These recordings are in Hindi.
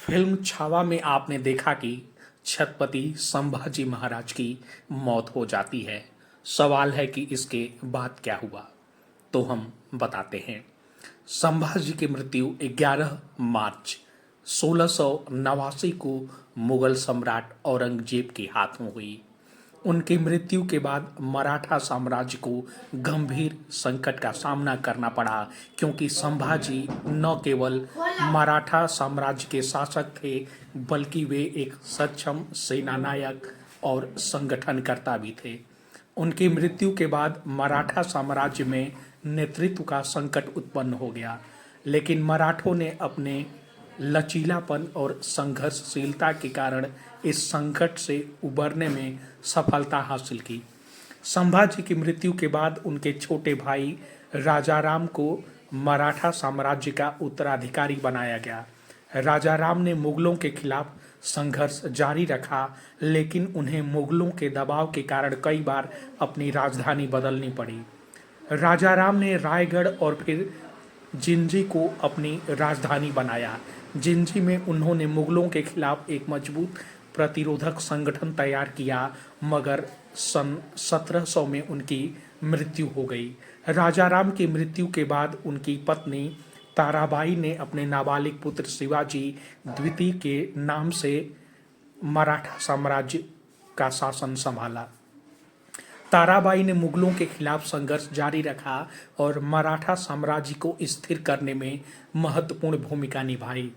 फिल्म छावा में आपने देखा कि छत्रपति संभाजी महाराज की मौत हो जाती है। सवाल है कि इसके बाद क्या हुआ, तो हम बताते हैं। संभाजी की मृत्यु 11 मार्च 1689 को मुगल सम्राट औरंगजेब के हाथों हुई। उनकी मृत्यु के बाद मराठा साम्राज्य को गंभीर संकट का सामना करना पड़ा, क्योंकि संभाजी न केवल मराठा साम्राज्य के शासक थे, बल्कि वे एक सक्षम सेनानायक और संगठनकर्ता भी थे। उनकी मृत्यु के बाद मराठा साम्राज्य में नेतृत्व का संकट उत्पन्न हो गया, लेकिन मराठों ने अपने लचीलापन और संघर्षशीलता के कारण इस संकट से उबरने में सफलता हासिल की। संभाजी की मृत्यु के बाद उनके छोटे भाई राजाराम को मराठा साम्राज्य का उत्तराधिकारी बनाया गया। राजाराम ने मुगलों के खिलाफ संघर्ष जारी रखा, लेकिन उन्हें मुगलों के दबाव के कारण कई बार अपनी राजधानी बदलनी पड़ी। राजाराम ने रायगढ़ और फिर जिंजी को अपनी राजधानी बनाया। जिंजी में उन्होंने मुगलों के खिलाफ एक मजबूत प्रतिरोधक संगठन तैयार किया, मगर सन 1700 में उनकी मृत्यु हो गई। राजाराम की मृत्यु के बाद उनकी पत्नी ताराबाई ने अपने नाबालिग पुत्र शिवाजी द्वितीय के नाम से मराठा साम्राज्य का शासन संभाला। ताराबाई ने मुगलों के खिलाफ संघर्ष जारी रखा और मराठा साम्राज्य को स्थिर करने में महत्वपूर्ण भूमिका निभाई।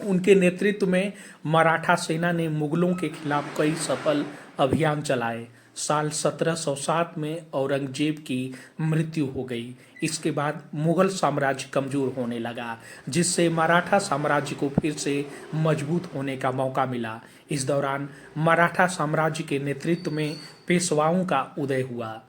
उनके नेतृत्व में मराठा सेना ने मुगलों के खिलाफ कई सफल अभियान चलाए। साल 1707 में औरंगजेब की मृत्यु हो गई। इसके बाद मुगल साम्राज्य कमजोर होने लगा, जिससे मराठा साम्राज्य को फिर से मजबूत होने का मौका मिला। इस दौरान मराठा साम्राज्य के नेतृत्व में पेशवाओं का उदय हुआ।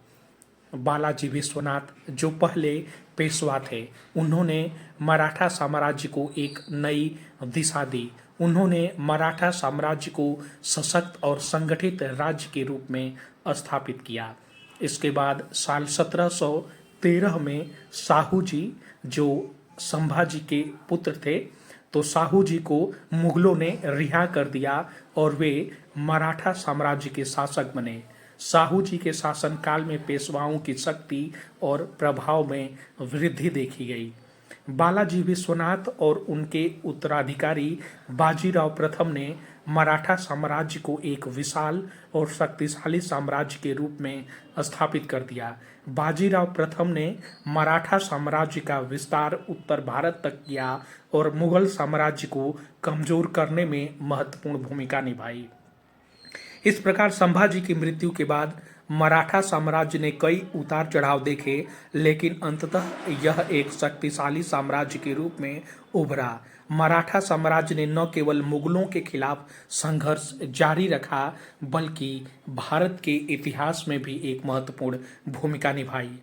बालाजी विश्वनाथ, जो पहले पेशवा थे, उन्होंने मराठा साम्राज्य को एक नई दिशा दी। उन्होंने मराठा साम्राज्य को सशक्त और संगठित राज्य के रूप में स्थापित किया। इसके बाद साल 1713 में साहू जी, जो संभाजी के पुत्र थे, तो साहू जी को मुगलों ने रिहा कर दिया और वे मराठा साम्राज्य के शासक बने। साहू जी के शासनकाल में पेशवाओं की शक्ति और प्रभाव में वृद्धि देखी गई। बालाजी विश्वनाथ और उनके उत्तराधिकारी बाजीराव प्रथम ने मराठा साम्राज्य को एक विशाल और शक्तिशाली साम्राज्य के रूप में स्थापित कर दिया। बाजीराव प्रथम ने मराठा साम्राज्य का विस्तार उत्तर भारत तक किया और मुगल साम्राज्य को कमजोर करने में महत्वपूर्ण भूमिका निभाई। इस प्रकार संभाजी की मृत्यु के बाद मराठा साम्राज्य ने कई उतार चढ़ाव देखे, लेकिन अंततः यह एक शक्तिशाली साम्राज्य के रूप में उभरा। मराठा साम्राज्य ने न केवल मुगलों के खिलाफ संघर्ष जारी रखा, बल्कि भारत के इतिहास में भी एक महत्वपूर्ण भूमिका निभाई।